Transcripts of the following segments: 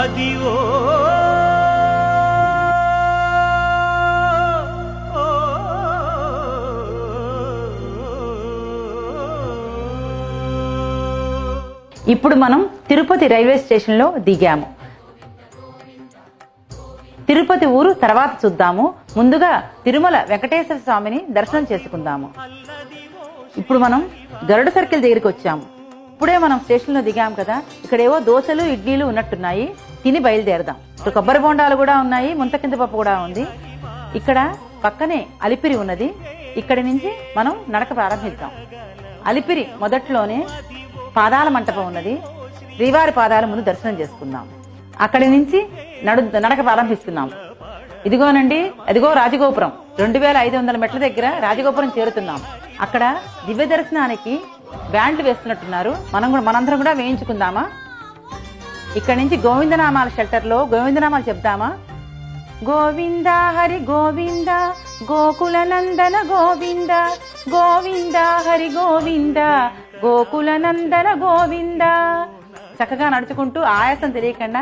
అదివో ఇప్పుడు మనం తిరుపతి రైల్వే స్టేషన్లో దిగాము. తిరుపతి ఊరు తర్వాత చూద్దాము. ముందుగా తిరుమల వెంకటేశ్వర స్వామిని దర్శనం చేసుకుందాము. ఇప్పుడు మనం గరుడ సర్కిల్ దగ్గరికి వచ్చాము. ఇప్పుడే మనం స్టేషన్లో దిగాము కదా, ఇక్కడేవో దోశలు ఇడ్లీలు ఉన్నట్టున్నాయి, తిని బయలుదేరదాం. ఇక్కడ కొబ్బరి బొండాలు కూడా ఉన్నాయి, ముంతకింద పప్పు కూడా ఉంది. ఇక్కడ పక్కనే అలిపిరి ఉన్నది. ఇక్కడి నుంచి మనం నడక ప్రారంభిద్దాం. అలిపిరి మొదట్లోనే పాదాల మంటపం ఉన్నది. శ్రీవారి పాదాల ముందు దర్శనం చేసుకుందాం. అక్కడి నుంచి నడక ప్రారంభిస్తున్నాం. ఇదిగోనండి, అదిగో రాజగోపురం. 2500 మెట్ల దగ్గర రాజగోపురం చేరుతున్నాం. అక్కడ దివ్య దర్శనానికి బ్యాండ్లు వేస్తున్నట్టున్నారు. మనందరం కూడా వేయించుకుందామా? ఇక్కడి నుంచి గోవిందనామాల షెల్టర్లో గోవిందనామాలు చెప్దామా? గోవింద హరి గోవింద గోకుల నందన గోవింద గోవింద హరి గోవింద గోకుల నందన గోవింద. చక్కగా నడుచుకుంటూ ఆయాసం తెలియకుండా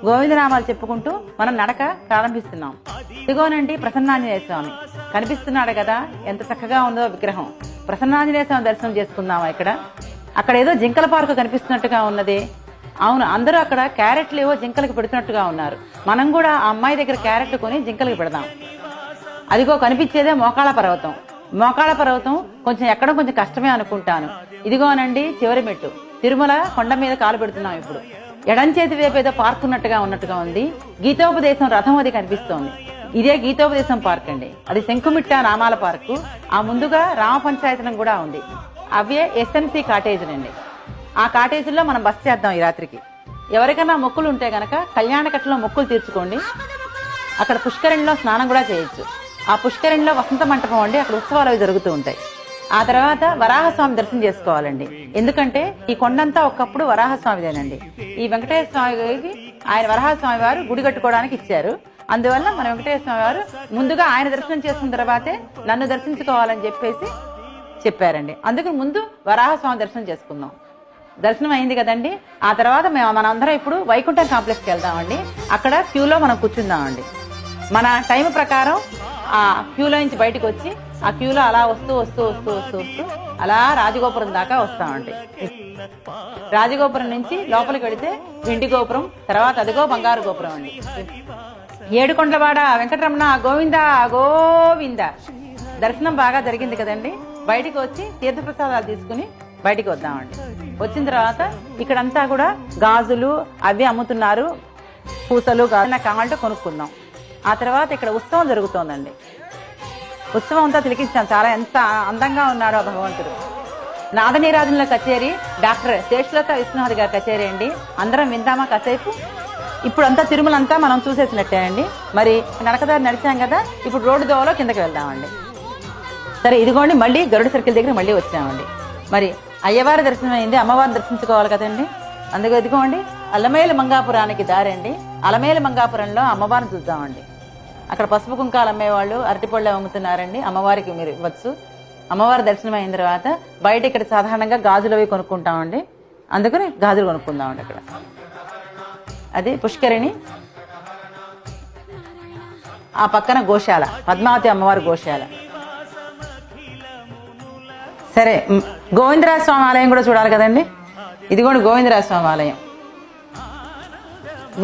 గోవిందనామాలు చెప్పుకుంటూ మనం నడక ప్రారంభిస్తున్నాం. ఇదిగోనండి ప్రసన్నాంజనేయ స్వామి కనిపిస్తున్నాడు కదా, ఎంత చక్కగా ఉందో విగ్రహం. ప్రసన్నాంజనేయ స్వామి దర్శనం చేసుకుందామా? అక్కడ ఏదో జింకల పార్కు కనిపిస్తున్నట్టుగా ఉన్నది. అవును, అందరూ అక్కడ క్యారెట్లు ఏవో జింకలకు పెడుతున్నట్టుగా ఉన్నారు. మనం కూడా ఆ అమ్మాయి దగ్గర క్యారెట్లు కొని జింకలకు పెడదాం. అదిగో కనిపించేదే మోకాళ్ళ పర్వతం. మోకాళ్ళ పర్వతం కొంచెం ఎక్కడం కొంచెం కష్టమే అనుకుంటాను. ఇదిగోనండి చివరి మెట్టు. తిరుమల కొండ మీద కాలు పెడుతున్నాం. ఇప్పుడు ఎడం చేతి వైపు ఏదో పార్క్ ఉన్నట్టుగా ఉంది. గీతోపదేశం రథం అది కనిపిస్తోంది. ఇదే గీతోపదేశం పార్క్ అండి. అది శంకుమిట్ట నామాల పార్కు. ఆ ముందుగా రామ పంచాయతనం కూడా ఉంది. అవే ఎస్ఎంసి కాటేజీలండి. ఆ కాటేజీల్లో మనం బస చేద్దాం ఈ రాత్రికి. ఎవరికైనా మొక్కులు ఉంటే గనక కళ్యాణకట్టలో మొక్కులు తీర్చుకోండి. అక్కడ పుష్కరిణిలో స్నానం కూడా చేయొచ్చు. ఆ పుష్కరిణిలో వసంత మంటపం అండి, అక్కడ ఉత్సవాలు అవి జరుగుతూ ఉంటాయి. ఆ తర్వాత వరాహస్వామి దర్శనం చేసుకోవాలండి. ఎందుకంటే ఈ కొండంతా ఒకప్పుడు వరాహస్వామిదేనండి. ఈ వెంకటేశ్వర స్వామి గారికి ఆయన వరాహస్వామి వారు గుడి కట్టుకోవడానికి ఇచ్చారు. అందువల్ల మన వెంకటేశ్వర స్వామి వారు ముందుగా ఆయన దర్శనం చేసుకున్న తర్వాతే నన్ను దర్శించుకోవాలని చెప్పారండి. అందుకు ముందు వరాహస్వామి దర్శనం చేసుకుందాం. దర్శనం అయింది కదండి. ఆ తర్వాత మనందరం ఇప్పుడు వైకుంఠం కాంప్లెక్స్కి వెళ్దామండి. అక్కడ క్యూలో మనం కూర్చుందామండి. మన టైం ప్రకారం ఆ క్యూలో నుంచి బయటకు వచ్చి ఆ క్యూలో అలా వస్తూ అలా రాజగోపురం దాకా వస్తామండి. రాజగోపురం నుంచి లోపలికి వెళితే వెండి గోపురం, తర్వాత అదిగో బంగారు గోపురం అండి. ఏడుకొండలవాడ వెంకటరమణ గోవింద గోవింద. దర్శనం బాగా జరిగింది కదండి. బయటికి వచ్చి తీర్థప్రసాదాలు తీసుకుని బయటికి వద్దామండి. వచ్చిన తర్వాత ఇక్కడంతా కూడా గాజులు అవి అమ్ముతున్నారు, పూసలు గాజులు కావాలంటే కొనుక్కుందాం. ఆ తర్వాత ఇక్కడ ఉత్సవం జరుగుతోందండి. ఉత్సవం అంతా తిలకించాం. చాలా ఎంత అందంగా ఉన్నాడో భగవంతుడు. నాదనీరాజుల కచేరీ డాక్టర్ శేషలత విశ్వనాథ్ గారి కచేరీ అండి. అందరం విందామా కాసేపు? ఇప్పుడు అంతా తిరుమల అంతా మనం చూసేసినట్టేనండి. మరి నడకదారి నడిచాం కదా, ఇప్పుడు రోడ్డు దోవలో కిందకి వెళ్దామండి. సరే, ఇదిగోండి మళ్ళీ గరుడ సర్కిల్ దగ్గర మళ్ళీ వచ్చామండి. మరి అయ్యవారి దర్శనం అయింది, అమ్మవారిని దర్శించుకోవాలి కదండి. అందుకే ఇదిగోండి అలమేలు మంగాపురానికి దారండి. అలమేలు మంగాపురంలో అమ్మవారిని చూద్దామండి. అక్కడ పసుపు కుంకాలు అమ్మేవాళ్ళు అరటిపళ్ళు అమ్ముతున్నారండి. అమ్మవారికి మీరు ఇవ్వచ్చు. అమ్మవారి దర్శనం అయిన తర్వాత బయట ఇక్కడ సాధారణంగా గాజులు అవి కొనుక్కుంటామండి. అందుకని గాజులు కొనుక్కుందామండి. అక్కడ అది పుష్కరిణి, ఆ పక్కన గోశాల, పద్మావతి అమ్మవారి గోశాల. సరే, గోవిందరాజ స్వామి ఆలయం కూడా చూడాలి కదండి. ఇదిగోండి గోవిందరాజ స్వామి ఆలయం.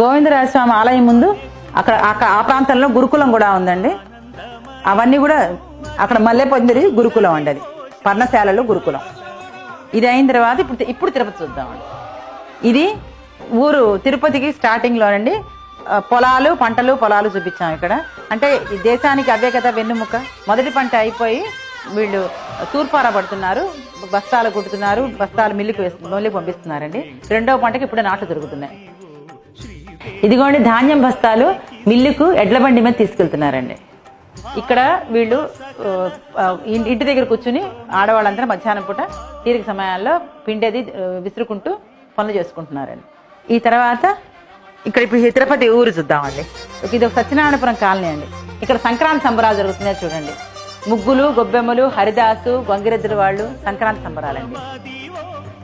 గోవిందరాజ స్వామి ఆలయం ముందు అక్కడ ఆ ప్రాంతంలో గురుకులం కూడా ఉందండి. అవన్నీ కూడా అక్కడ మల్లెపొందిరి గురుకులం అండి. అది పర్ణశాలలో గురుకులం. ఇది అయిన తర్వాత ఇప్పుడు తిరుపతి చూద్దామండి. ఇది ఊరు తిరుపతికి స్టార్టింగ్ లోనండి. పొలాలు పంటలు పొలాలు చూపించాం ఇక్కడ. అంటే ఈ దేశానికి అవే కదా వెన్నుముక. మొదటి పంట అయిపోయి వీళ్ళు తూర్పార పడుతున్నారు, బస్తాలు కుట్టుతున్నారు, బస్తాలు మిల్లుకి పంపిస్తున్నారండి. రెండవ పంటకి ఇప్పుడు నాట్లు దొరుకుతున్నాయి. ఇదిగోండి ధాన్యం బస్తాలు మిల్లుకు ఎడ్ల బండి మీద తీసుకెళ్తున్నారండి. ఇక్కడ వీళ్ళు ఇంటి దగ్గర కూర్చుని ఆడవాళ్ళంతా మధ్యాహ్నం పూట తీరిక సమయాల్లో పిండేది విసురుకుంటూ పనులు చేసుకుంటున్నారండి. ఈ తర్వాత ఇక్కడ ఇప్పుడు తిరుపతి ఊరు చూద్దామండి. ఇది ఒక సత్యనారాయణపురం కాలనీ అండి. ఇక్కడ సంక్రాంతి సంబరాలు జరుగుతున్నాయి చూడండి. ముగ్గులు, గొబ్బెమ్మలు, హరిదాసు, గంగిరెద్దుల వాళ్ళు సంక్రాంతి సంబరాలండి.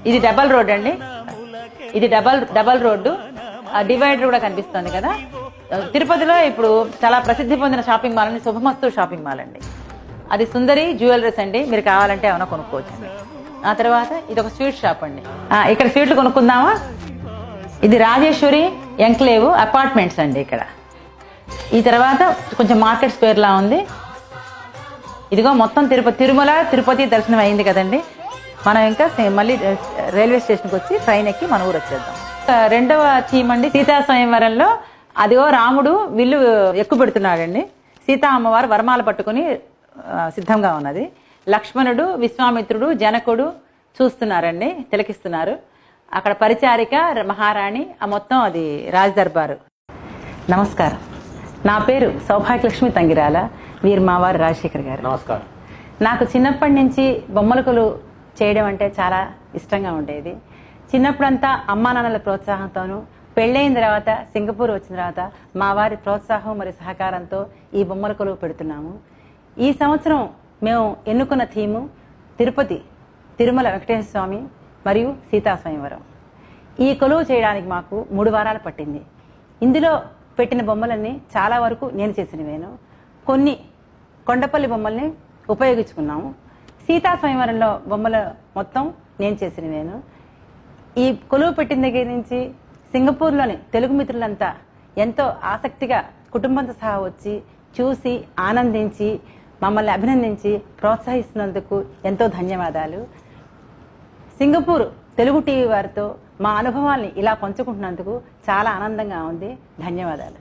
ఇది డబల్ రోడ్ అండి. ఇది డబల్ రోడ్డు. డివైడర్ కూడా కనిపిస్తుంది కదా. తిరుపతిలో ఇప్పుడు చాలా ప్రసిద్ధి పొందిన షాపింగ్ మాల్ అండి శుభమస్తు షాపింగ్ మాల్ అండి. అది సుందరి జ్యువెలరీస్ అండి. మీరు కావాలంటే ఏమైనా కొనుక్కోవచ్చండి. ఆ తర్వాత ఇది ఒక స్వీట్ షాప్ అండి. ఇక్కడ స్వీట్లు కొనుక్కుందామా. ఇది రాజేశ్వరి ఎంక్లేవ్ అపార్ట్మెంట్స్ అండి. ఇక్కడ ఈ తర్వాత కొంచెం మార్కెట్ స్క్వేర్ లా ఉంది. ఇదిగో మొత్తం తిరుమల తిరుపతి దర్శనం అయింది కదండి. మనం ఇంకా మళ్ళీ రైల్వే స్టేషన్కి వచ్చి ట్రైన్ ఎక్కి మన ఊరు వచ్చేద్దాం. రెండవ థీమ్ అండి సీతా స్వయంవరంలో అదిగో రాముడు విల్లు ఎక్కువ పెడుతున్నాడండి. సీతా అమ్మవారు వరమాల పట్టుకుని సిద్ధంగా ఉన్నది. లక్ష్మణుడు విశ్వామిత్రుడు జనకుడు చూస్తున్నారండి, తిలకిస్తున్నారు. అక్కడ పరిచారిక మహారాణి ఆ మొత్తం అది రాజదర్బారు. నమస్కారం, నా పేరు సౌభాగ్యలక్ష్మి తంగిరాల. వీరు మా వారు రాజశేఖర్ గారు. నమస్కారం. నాకు చిన్నప్పటి నుంచి బొమ్మలకులు చేయడం అంటే చాలా ఇష్టంగా ఉండేది. చిన్నప్పుడంతా అమ్మా నాన్నల ప్రోత్సాహంతోనూ పెళ్ళైన తర్వాత సింగపూర్ వచ్చిన తర్వాత మా వారి ప్రోత్సాహం మరియు సహకారంతో ఈ బొమ్మల కొలువు పెడుతున్నాము. ఈ సంవత్సరం మేము ఎన్నుకున్న థీము తిరుపతి తిరుమల వెంకటేశ్వర స్వామి మరియు సీతా స్వయంవరం. ఈ కొలువు చేయడానికి మాకు 3 వారాలు పట్టింది. ఇందులో పెట్టిన బొమ్మలన్నీ చాలా వరకు నేను చేసినవేను. కొన్ని కొండపల్లి బొమ్మల్ని ఉపయోగించుకున్నాము. సీతా స్వయంవరంలో బొమ్మలు మొత్తం నేను చేసినవేను. ఈ కొలువు పెట్టిన దగ్గర నుంచి సింగపూర్లోని తెలుగు మిత్రులంతా ఎంతో ఆసక్తిగా కుటుంబంతో సహా వచ్చి చూసి ఆనందించి మమ్మల్ని అభినందించి ప్రోత్సహిస్తున్నందుకు ఎంతో ధన్యవాదాలు. సింగపూర్ తెలుగు టీవీ వారితో మా అనుభవాల్ని ఇలా పంచుకుంటున్నందుకు చాలా ఆనందంగా ఉంది. ధన్యవాదాలు.